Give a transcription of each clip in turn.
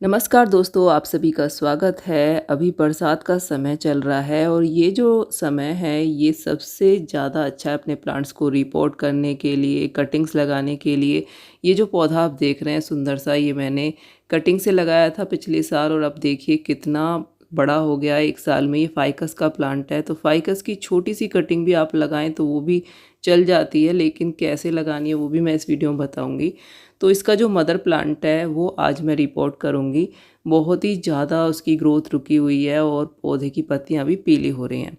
नमस्कार दोस्तों, आप सभी का स्वागत है। अभी बरसात का समय चल रहा है और ये जो समय है ये सबसे ज़्यादा अच्छा है अपने प्लांट्स को रिपोर्ट करने के लिए, कटिंग्स लगाने के लिए। ये जो पौधा आप देख रहे हैं सुंदर सा, ये मैंने कटिंग से लगाया था पिछले साल और अब देखिए कितना बड़ा हो गया है 1 साल में। ये फ़ाइकस का प्लांट है, तो फ़ाइकस की छोटी-सी कटिंग भी आप लगाएँ तो वो भी चल जाती है, लेकिन कैसे लगानी है वो भी मैं इस वीडियो में बताऊँगी। तो इसका जो मदर प्लांट है वो आज मैं रिपोर्ट करूँगी। बहुत ही ज़्यादा उसकी ग्रोथ रुकी हुई है और पौधे की पत्तियाँ भी पीली हो रही हैं।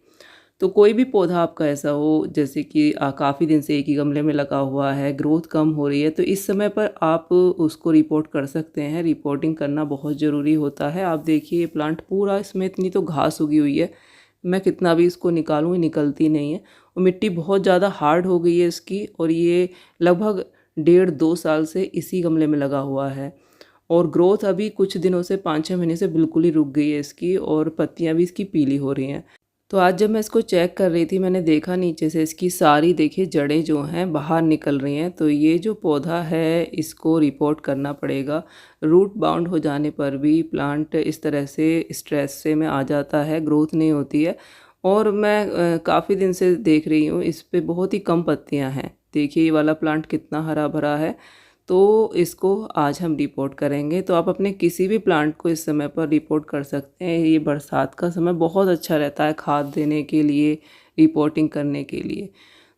तो कोई भी पौधा आपका ऐसा हो जैसे कि काफ़ी दिन से एक ही गमले में लगा हुआ है, ग्रोथ कम हो रही है, तो इस समय पर आप उसको रिपोर्ट कर सकते हैं। रिपोर्टिंग करना बहुत ज़रूरी होता है। आप देखिए ये प्लांट पूरा, इसमें इतनी तो घास उगी हुई है, मैं कितना भी इसको निकालूँ ये निकलती नहीं है और मिट्टी बहुत ज़्यादा हार्ड हो गई है इसकी। और ये लगभग 1.5-2 साल से इसी गमले में लगा हुआ है और ग्रोथ अभी कुछ दिनों से 5-6 महीने से बिल्कुल ही रुक गई है इसकी और पत्तियां भी इसकी पीली हो रही हैं। तो आज जब मैं इसको चेक कर रही थी मैंने देखा नीचे से इसकी सारी देखिए जड़ें जो हैं बाहर निकल रही हैं। तो ये जो पौधा है इसको रिपोर्ट करना पड़ेगा। रूट बाउंड हो जाने पर भी प्लांट इस तरह से स्ट्रेस से में आ जाता है, ग्रोथ नहीं होती है। और मैं काफ़ी दिन से देख रही हूँ इस पे बहुत ही कम पत्तियाँ हैं। देखिए ये वाला प्लांट कितना हरा भरा है। तो इसको आज हम रिपोर्ट करेंगे। तो आप अपने किसी भी प्लांट को इस समय पर रिपोर्ट कर सकते हैं। ये बरसात का समय बहुत अच्छा रहता है खाद देने के लिए, रिपोर्टिंग करने के लिए।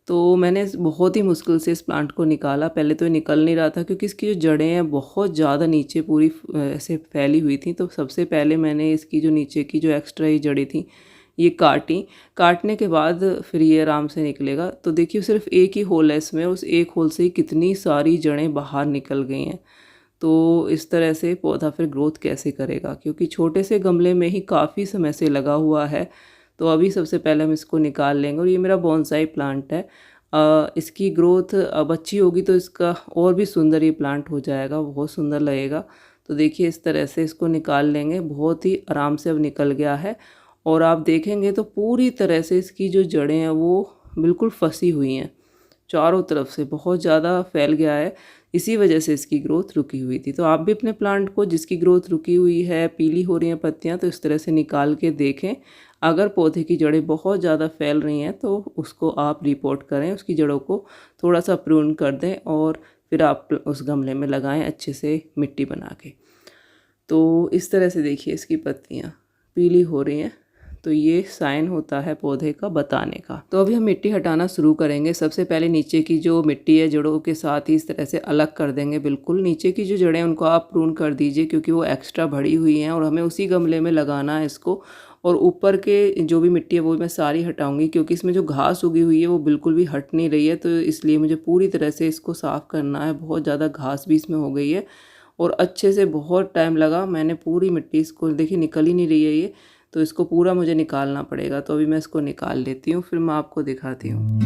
तो मैंने बहुत ही मुश्किल से इस प्लांट को निकाला। पहले तो ये निकल नहीं रहा था क्योंकि इसकी जो जड़ें हैं बहुत ज़्यादा नीचे पूरी ऐसे फैली हुई थी। तो सबसे पहले मैंने इसकी जो नीचे की जो एक्स्ट्रा ही जड़ें थी ये काटी। काटने के बाद फिर ये आराम से निकलेगा। तो देखिए सिर्फ एक ही होल है इसमें, उस एक होल से ही कितनी सारी जड़ें बाहर निकल गई हैं। तो इस तरह से पौधा फिर ग्रोथ कैसे करेगा, क्योंकि छोटे से गमले में ही काफ़ी समय से लगा हुआ है। तो अभी सबसे पहले हम इसको निकाल लेंगे और ये मेरा बोनसाई प्लांट है। इसकी ग्रोथ अब अच्छी होगी तो इसका और भी सुंदर ये प्लांट हो जाएगा, बहुत सुंदर लगेगा। तो देखिए इस तरह से इसको निकाल लेंगे, बहुत ही आराम से अब निकल गया है। और आप देखेंगे तो पूरी तरह से इसकी जो जड़ें हैं वो बिल्कुल फंसी हुई हैं, चारों तरफ से बहुत ज़्यादा फैल गया है। इसी वजह से इसकी ग्रोथ रुकी हुई थी। तो आप भी अपने प्लांट को जिसकी ग्रोथ रुकी हुई है, पीली हो रही हैं पत्तियां, तो इस तरह से निकाल के देखें। अगर पौधे की जड़ें बहुत ज़्यादा फैल रही हैं तो उसको आप रिपोर्ट करें, उसकी जड़ों को थोड़ा सा प्रून कर दें और फिर आप उस गमले में लगाएं अच्छे से मिट्टी बना के। तो इस तरह से देखिए इसकी पत्तियाँ पीली हो रही हैं, तो ये साइन होता है पौधे का बताने का। तो अभी हम मिट्टी हटाना शुरू करेंगे। सबसे पहले नीचे की जो मिट्टी है जड़ों के साथ ही इस तरह से अलग कर देंगे। बिल्कुल नीचे की जो जड़ें हैं उनको आप प्रून कर दीजिए क्योंकि वो एक्स्ट्रा बढ़ी हुई हैं और हमें उसी गमले में लगाना है इसको। और ऊपर के जो भी मिट्टी है वो मैं सारी हटाऊंगी क्योंकि इसमें जो घास उगी हुई है वो बिल्कुल भी हट नहीं रही है। तो इसलिए मुझे पूरी तरह से इसको साफ़ करना है। बहुत ज़्यादा घास भी इसमें हो गई है और अच्छे से बहुत टाइम लगा। मैंने पूरी मिट्टी इसको देखिए निकल ही नहीं रही है ये, तो इसको पूरा मुझे निकालना पड़ेगा। तो अभी मैं इसको निकाल लेती हूँ, फिर मैं आपको दिखाती हूँ।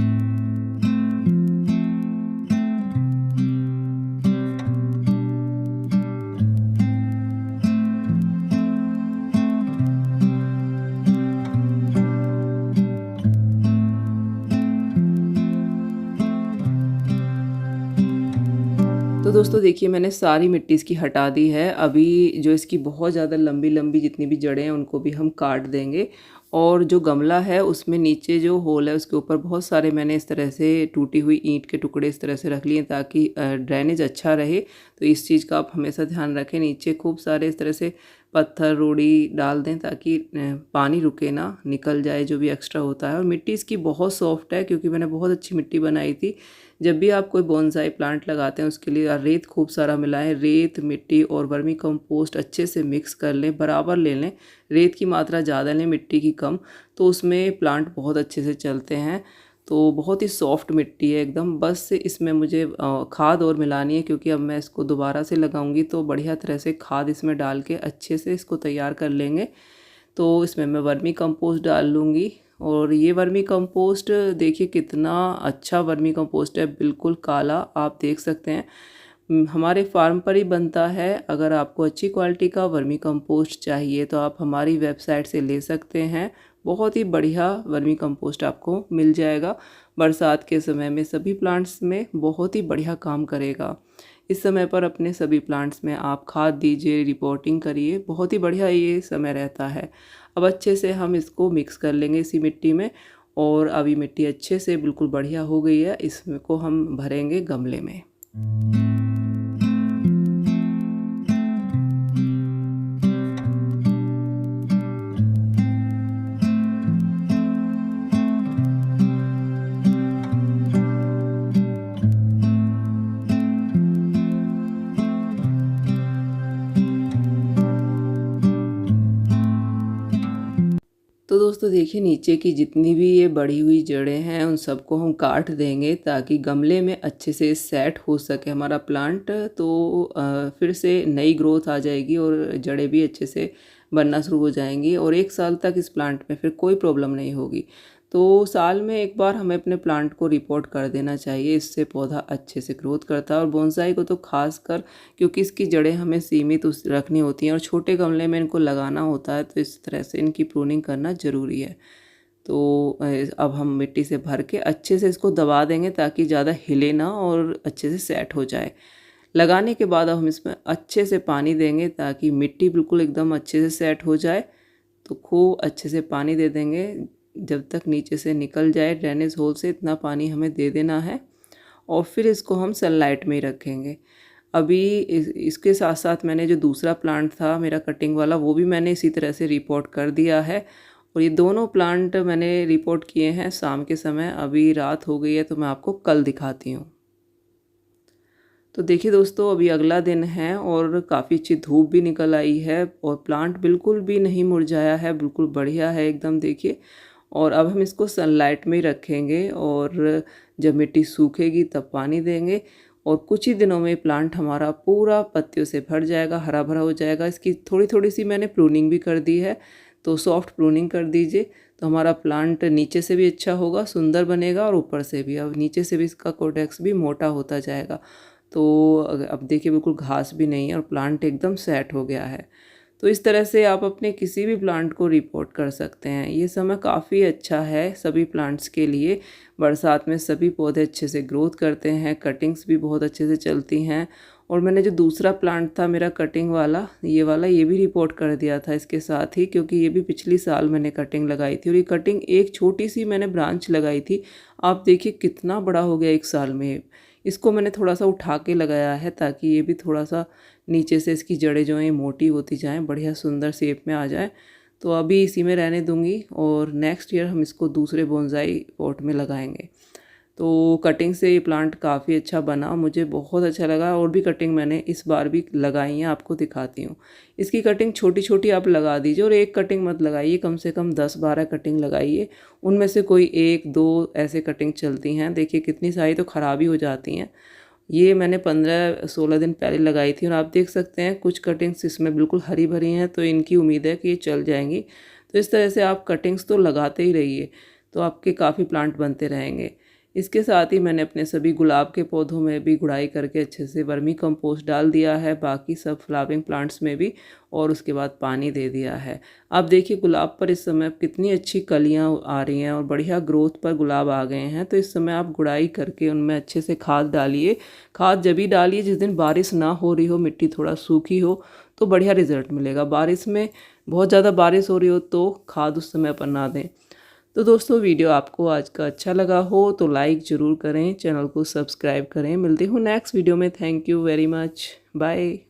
तो दोस्तों देखिए मैंने सारी मिट्टी इसकी हटा दी है। अभी जो इसकी बहुत ज़्यादा लंबी-लंबी जितनी भी जड़ें हैं उनको भी हम काट देंगे। और जो गमला है उसमें नीचे जो होल है उसके ऊपर बहुत सारे मैंने इस तरह से टूटी हुई ईंट के टुकड़े इस तरह से रख लिए ताकि ड्रेनेज अच्छा रहे। तो इस चीज़ का आप हमेशा ध्यान रखें। नीचे खूब सारे इस तरह से पत्थर, रोड़ी डाल दें ताकि पानी रुके ना, निकल जाए जो भी एक्स्ट्रा होता है। और मिट्टी इसकी बहुत सॉफ्ट है क्योंकि मैंने बहुत अच्छी मिट्टी बनाई थी। जब भी आप कोई बोनसाई प्लांट लगाते हैं उसके लिए रेत खूब सारा मिलाएं। रेत, मिट्टी और वर्मी कंपोस्ट अच्छे से मिक्स कर लें, बराबर ले लें। रेत की मात्रा ज़्यादा लें, मिट्टी की कम, तो उसमें प्लांट बहुत अच्छे से चलते हैं। तो बहुत ही सॉफ्ट मिट्टी है एकदम। बस इसमें मुझे खाद और मिलानी है क्योंकि अब मैं इसको दोबारा से लगाऊंगी तो बढ़िया तरह से खाद इसमें डाल के अच्छे से इसको तैयार कर लेंगे। तो इसमें मैं वर्मी कंपोस्ट डाल लूँगी। और ये वर्मी कंपोस्ट देखिए कितना अच्छा वर्मी कंपोस्ट है, बिल्कुल काला, आप देख सकते हैं। हमारे फार्म पर ही बनता है। अगर आपको अच्छी क्वालिटी का वर्मी कंपोस्ट चाहिए तो आप हमारी वेबसाइट से ले सकते हैं। बहुत ही बढ़िया वर्मी कंपोस्ट आपको मिल जाएगा। बरसात के समय में सभी प्लांट्स में बहुत ही बढ़िया काम करेगा। इस समय पर अपने सभी प्लांट्स में आप खाद दीजिए, रिपोर्टिंग करिए, बहुत ही बढ़िया ये समय रहता है। अब अच्छे से हम इसको मिक्स कर लेंगे इसी मिट्टी में, और अभी मिट्टी अच्छे से बिल्कुल बढ़िया हो गई है, इसको हम भरेंगे गमले में। तो दोस्तों देखिए, नीचे की जितनी भी ये बढ़ी हुई जड़ें हैं उन सबको हम काट देंगे ताकि गमले में अच्छे से सेट हो सके हमारा प्लांट। तो फिर से नई ग्रोथ आ जाएगी और जड़ें भी अच्छे से बनना शुरू हो जाएंगी, और 1 साल तक इस प्लांट में फिर कोई प्रॉब्लम नहीं होगी। तो साल में एक बार हमें अपने प्लांट को रिपोर्ट कर देना चाहिए, इससे पौधा अच्छे से ग्रोथ करता है। और बोनसाई को तो खास कर, क्योंकि इसकी जड़ें हमें सीमित रखनी होती हैं और छोटे गमले में इनको लगाना होता है, तो इस तरह से इनकी प्रूनिंग करना ज़रूरी है। तो अब हम मिट्टी से भर के अच्छे से इसको दबा देंगे ताकि ज़्यादा हिले ना और अच्छे से सेट हो जाए। लगाने के बाद अब हम इसमें अच्छे से पानी देंगे ताकि मिट्टी बिल्कुल एकदम अच्छे से सेट हो जाए। तो खूब अच्छे से पानी दे देंगे जब तक नीचे से निकल जाए ड्रेनेज होल से, इतना पानी हमें दे देना है। और फिर इसको हम सनलाइट में ही रखेंगे। अभी इसके साथ साथ मैंने जो दूसरा प्लांट था मेरा कटिंग वाला, वो भी मैंने इसी तरह से रिपोर्ट कर दिया है। और ये दोनों प्लांट मैंने रिपोर्ट किए हैं शाम के समय। अभी रात हो गई है तो मैं आपको कल दिखाती हूँ। तो देखिए दोस्तों, अभी अगला दिन है और काफ़ी अच्छी धूप भी निकल आई है और प्लांट बिल्कुल भी नहीं मुरझाया है, बिल्कुल बढ़िया है एकदम, देखिए। और अब हम इसको सनलाइट में ही रखेंगे और जब मिट्टी सूखेगी तब पानी देंगे, और कुछ ही दिनों में प्लांट हमारा पूरा पत्तियों से भर जाएगा, हरा भरा हो जाएगा। इसकी थोड़ी थोड़ी सी मैंने प्रूनिंग भी कर दी है, तो सॉफ्ट प्रूनिंग कर दीजिए, तो हमारा प्लांट नीचे से भी अच्छा होगा, सुंदर बनेगा, और ऊपर से भी, अब नीचे से भी इसका कोडेक्स भी मोटा होता जाएगा। तो अब देखिए बिल्कुल घास भी नहीं है और प्लांट एकदम सेट हो गया है। तो इस तरह से आप अपने किसी भी प्लांट को रिपोर्ट कर सकते हैं। ये समय काफ़ी अच्छा है सभी प्लांट्स के लिए। बरसात में सभी पौधे अच्छे से ग्रोथ करते हैं, कटिंग्स भी बहुत अच्छे से चलती हैं। और मैंने जो दूसरा प्लांट था मेरा कटिंग वाला, ये भी रिपोर्ट कर दिया था इसके साथ ही, क्योंकि ये भी पिछली साल मैंने कटिंग लगाई थी। और ये कटिंग एक छोटी सी मैंने ब्रांच लगाई थी, आप देखिए कितना बड़ा हो गया 1 साल में। इसको मैंने थोड़ा सा उठा के लगाया है ताकि ये भी थोड़ा सा नीचे से इसकी जड़ें जो हैं मोटी होती जाएं, बढ़िया सुंदर शेप में आ जाए। तो अभी इसी में रहने दूंगी और नेक्स्ट ईयर हम इसको दूसरे बोनसाई पॉट में लगाएंगे। तो कटिंग से ये प्लांट काफ़ी अच्छा बना, मुझे बहुत अच्छा लगा। और भी कटिंग मैंने इस बार भी लगाई हैं, आपको दिखाती हूँ। इसकी कटिंग छोटी छोटी आप लगा दीजिए और एक कटिंग मत लगाइए, कम से कम 10-12 कटिंग लगाइए। उनमें से कोई 1-2 ऐसे कटिंग चलती हैं, देखिए कितनी सारी तो ख़राब ही हो जाती हैं। ये मैंने 15-16 दिन पहले लगाई थी और आप देख सकते हैं कुछ कटिंग्स इसमें बिल्कुल हरी भरी हैं, तो इनकी उम्मीद है कि ये चल जाएंगी। तो इस तरह से आप कटिंग्स तो लगाते ही रहिए, तो आपके काफ़ी प्लांट बनते रहेंगे। इसके साथ ही मैंने अपने सभी गुलाब के पौधों में भी गुड़ाई करके अच्छे से वर्मी कंपोस्ट डाल दिया है, बाकी सब फ्लावरिंग प्लांट्स में भी, और उसके बाद पानी दे दिया है। अब देखिए गुलाब पर इस समय कितनी अच्छी कलियां आ रही हैं और बढ़िया ग्रोथ पर गुलाब आ गए हैं। तो इस समय आप गुड़ाई करके उनमें अच्छे से खाद डालिए। खाद जब भी डालिए जिस दिन बारिश ना हो रही हो, मिट्टी थोड़ा सूखी हो, तो बढ़िया रिजल्ट मिलेगा। बारिश में बहुत ज़्यादा बारिश हो रही हो तो खाद उस समय पर ना दें। तो दोस्तों, वीडियो आपको आज का अच्छा लगा हो तो लाइक ज़रूर करें, चैनल को सब्सक्राइब करें। मिलती हूँ नेक्स्ट वीडियो में। Thank you very much, bye.